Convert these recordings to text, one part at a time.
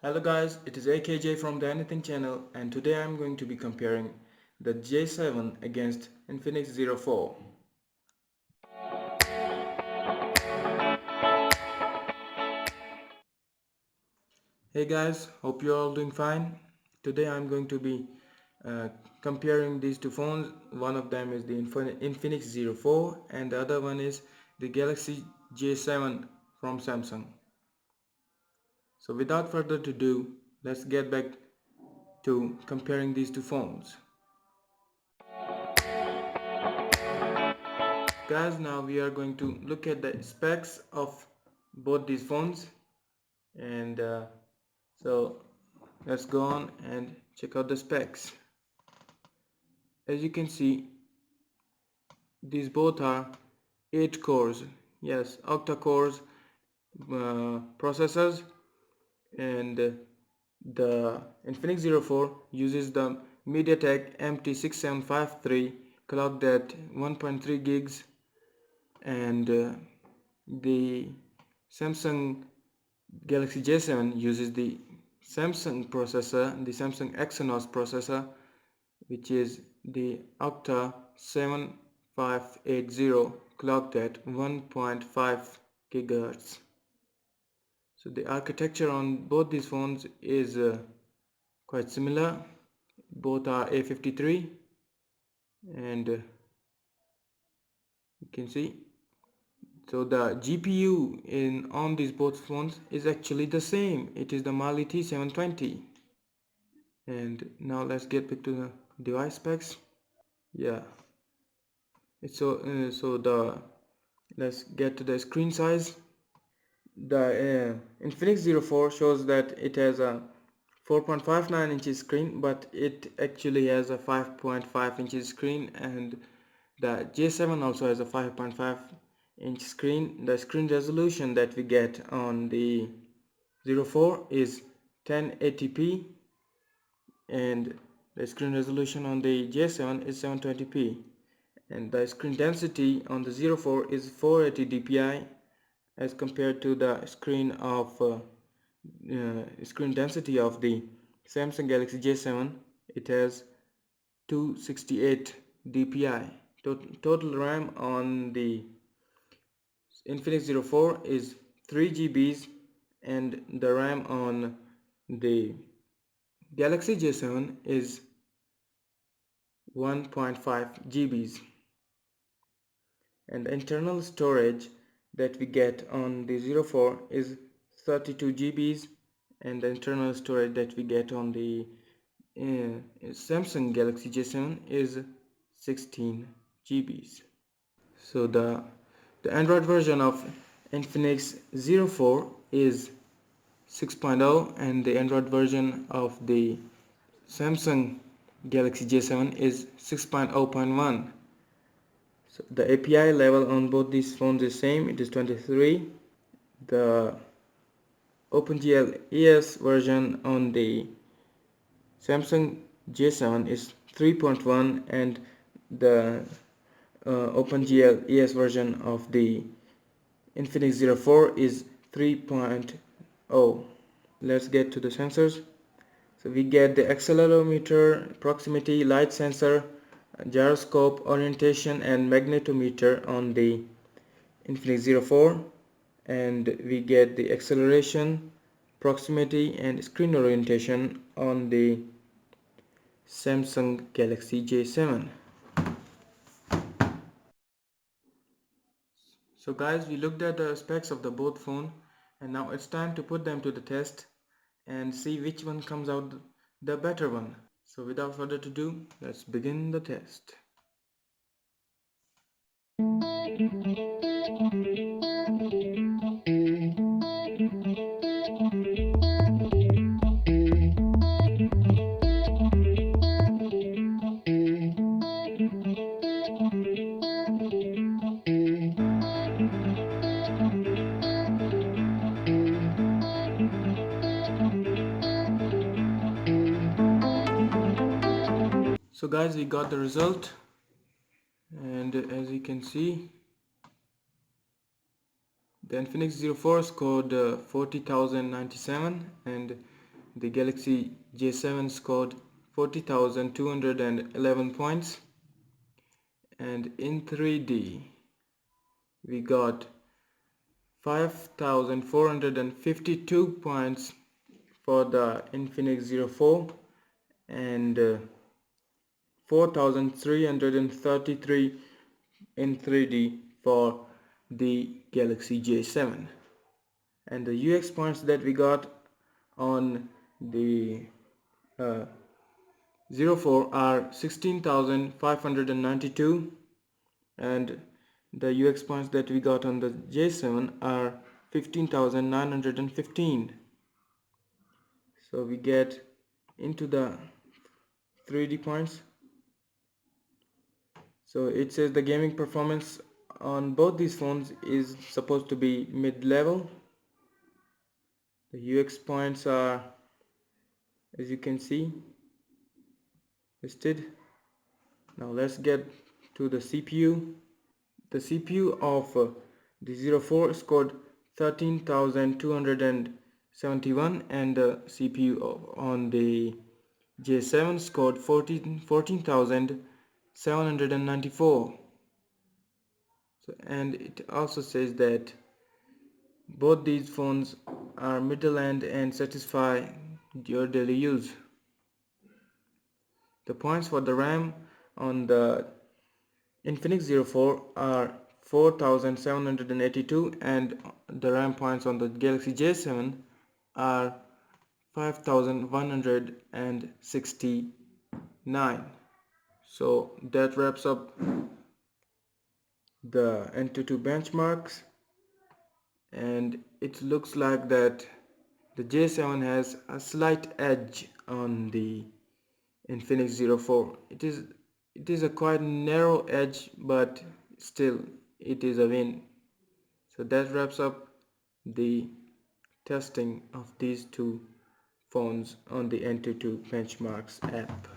Hello guys, it is AKJ from the Anything channel, and today I am going to be comparing the J7 against Infinix Zero 4. Hey guys, hope you're all doing fine. Today I am going to be comparing these two phones. One of them is the Infinix Zero 4 and the other one is the Galaxy J7 from Samsung. So without further ado, let's get back to comparing these two phones. Guys, now we are going to look at the specs of both these phones, and so let's go on and check out the specs. As you can see, these both are 8 cores, yes, octa cores processors, and the Infinix Zero 4 uses the MediaTek MT6753 clocked at 1.3 gigs, and the Samsung Galaxy J7 uses the Samsung processor, the Samsung Exynos processor, which is the Octa 7580 clocked at 1.5 gigahertz. So the architecture on both these phones is quite similar. Both are A53, and you can see, so the GPU on these both phones is actually the same. It is the Mali T720. And now let's get back to the device specs. Yeah, it's so the let's get to the screen size. The Infinix Zero 4 shows that it has a 4.59 inches screen, but it actually has a 5.5 inches screen, and the J7 also has a 5.5 inch screen. The screen resolution that we get on the Zero 4 is 1080p, and the screen resolution on the J7 is 720p, and the screen density on the Zero 4 is 480 dpi as compared to the screen density of the Samsung Galaxy J7. It has 268 dpi. Total RAM on the Infinix Zero 4 is 3 GBs, and the RAM on the Galaxy J7 is 1.5 GBs, and the internal storage that we get on the Zero 4 is 32 GBs, and the internal storage that we get on the Samsung Galaxy J7 is 16 GBs. So the Android version of Infinix Zero 4 is 6.0, and the Android version of the Samsung Galaxy J7 is 6.0.1. So the API level on both these phones is same, it is 23. The OpenGL ES version on the Samsung J7 is 3.1, and the OpenGL ES version of the Infinix Zero 4 is 3.0. Let's get to the sensors. So we get the accelerometer, proximity, light sensor, gyroscope, orientation, and magnetometer on the Infinix Zero 4, and we get the acceleration, proximity, and screen orientation on the Samsung Galaxy J7. So guys, we looked at the specs of the both phone, and now it's time to put them to the test and see which one comes out the better one. So without further ado, let's begin the test. So guys, we got the result, and as you can see, the Infinix Zero 4 scored 40,097, and the Galaxy J7 scored 40,211 points, and in 3D we got 5,452 points for the Infinix 04 and 4,333 in 3D for the Galaxy J7. And the UX points that we got on the uh, 04 are 16,592, and the UX points that we got on the J7 are 15,915. So we get into the 3D points. So it says the gaming performance on both these phones is supposed to be mid-level. The UX points are, as you can see, listed. Now let's get to the CPU. The CPU of the 04 scored 13,271, and the CPU on the J7 scored 14,794. So, and it also says that both these phones are middle end and satisfy your daily use. The points for the RAM on the Infinix 04 are 4,782, and the RAM points on the Galaxy J7 are 5,169. So that wraps up the N22 benchmarks, and it looks like that the J7 has a slight edge on the Infinix 04. It is a quite narrow edge, but still it is a win. So that wraps up the testing of these two phones on the N22 benchmarks app.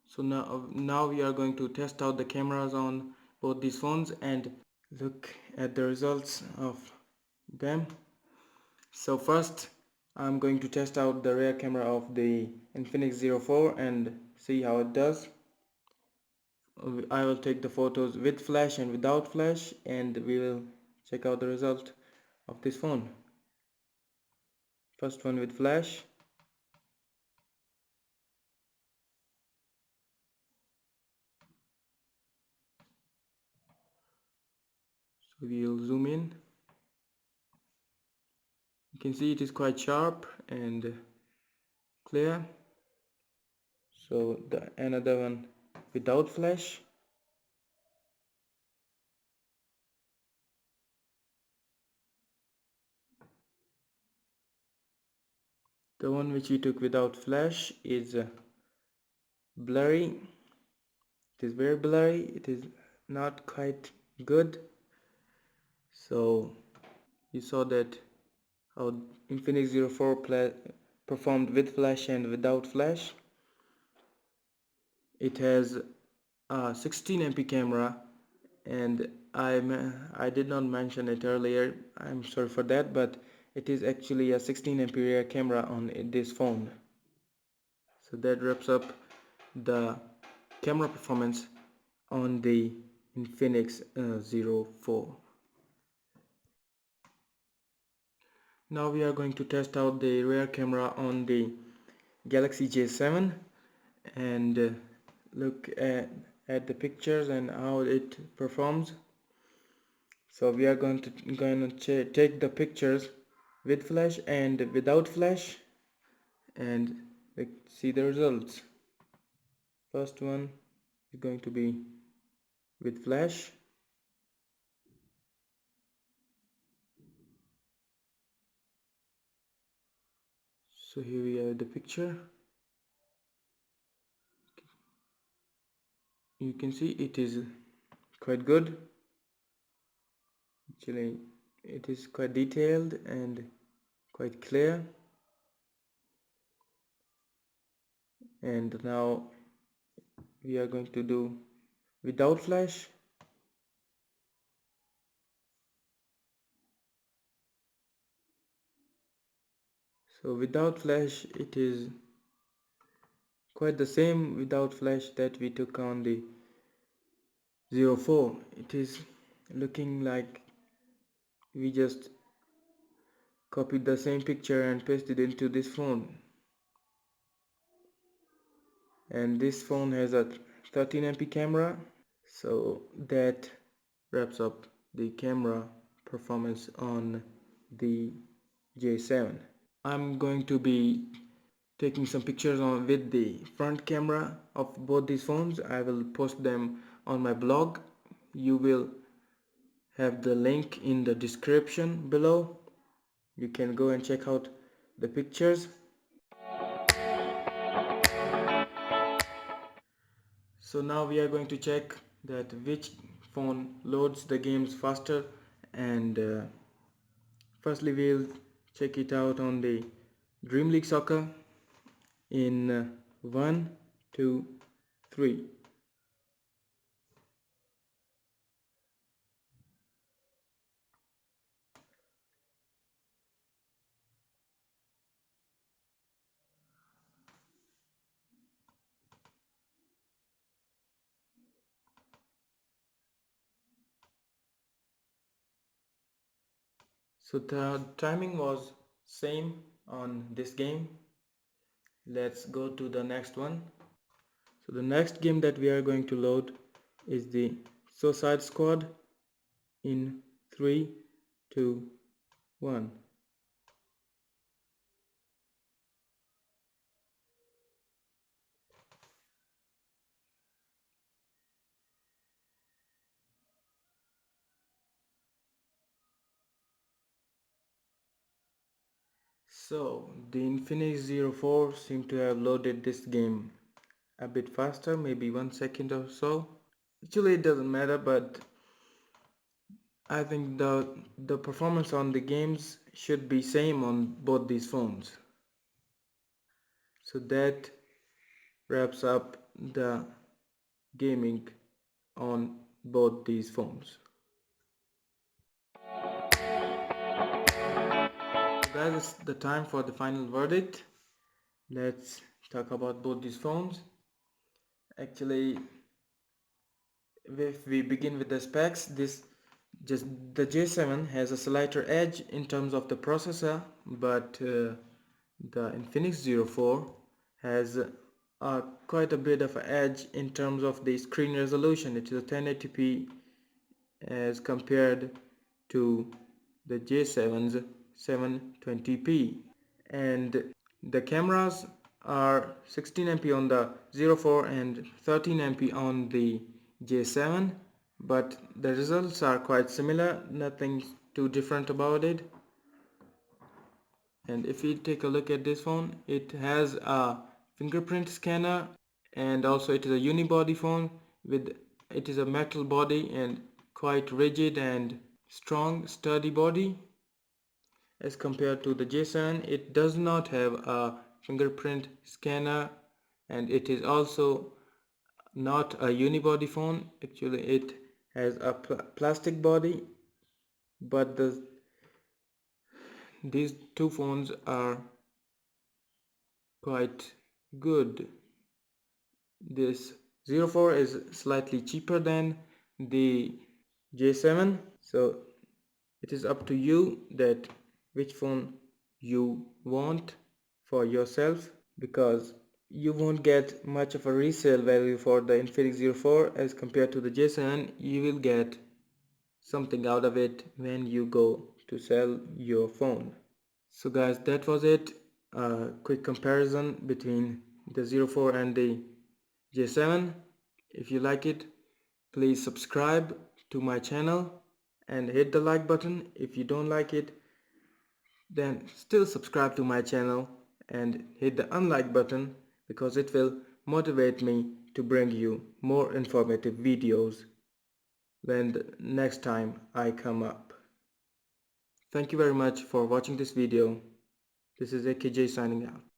So now we are going to test out the cameras on both these phones and look at the results of them. So first I'm going to test out the rear camera of the Infinix 04 and see how it does. I will take the photos with flash and without flash, and we will check out the result of this phone. First one with flash. So we will zoom in. You can see it is quite sharp and clear. So the another one without flash. The one which we took without flash is blurry. It is very blurry. It is not quite good. So you saw that how Infinix 04 performed with flash and without flash. It has a 16 MP camera, and I did not mention it earlier. I'm sorry for that, but it is actually a 16 MP rear camera on this phone. So that wraps up the camera performance on the Infinix 04. Now we are going to test out the rear camera on the Galaxy J7 and look at the pictures and how it performs. So we are going to take the pictures with flash and without flash and see the results. First one is going to be with flash. So here we have the picture. You can see it is quite good. Actually, it is quite detailed and quite clear. And now we are going to do without flash. So without flash it is quite the same without flash that we took on the 04. It is looking like we just copied the same picture and pasted it into this phone. And this phone has a 13MP camera, so that wraps up the camera performance on the J7. I'm going to be taking some pictures with the front camera of both these phones. I will post them on my blog. You will have the link in the description below. You can go and check out the pictures. So now we are going to check that which phone loads the games faster, and firstly we'll check it out on the Dream League Soccer in 1, 2, 3. So the timing was same on this game. Let's go to the next one. So the next game that we are going to load is the Suicide Squad in 3, 2, 1. So the Infinix 04 seemed to have loaded this game a bit faster, maybe 1 second or so. Actually it doesn't matter, but I think the performance on the games should be same on both these phones. So that wraps up the gaming on both these phones. That is the time for the final verdict. Let's talk about both these phones. Actually, if we begin with the specs, the J7 has a slighter edge in terms of the processor, but the Infinix 04 has quite a bit of an edge in terms of the screen resolution. It is a 1080p as compared to the J7's 720p, and the cameras are 16MP on the 04 and 13MP on the J7, but the results are quite similar, nothing too different about it. And if we take a look at this phone, it has a fingerprint scanner, and also it is a unibody phone with it is a metal body and quite rigid and strong sturdy body. As compared to the J7, it does not have a fingerprint scanner, and it is also not a unibody phone. Actually it has a plastic body, but these two phones are quite good. This 04 is slightly cheaper than the J7, so it is up to you that which phone you want for yourself, because you won't get much of a resale value for the Infinix 04 as compared to the J7. You will get something out of it when you go to sell your phone. So guys, that was it. A quick comparison between the 04 and the J7. If you like it, please subscribe to my channel and hit the like button. If you don't like it, then still subscribe to my channel and hit the unlike button, because it will motivate me to bring you more informative videos when the next time I come up. Thank you very much for watching this video. This is AKJ signing out.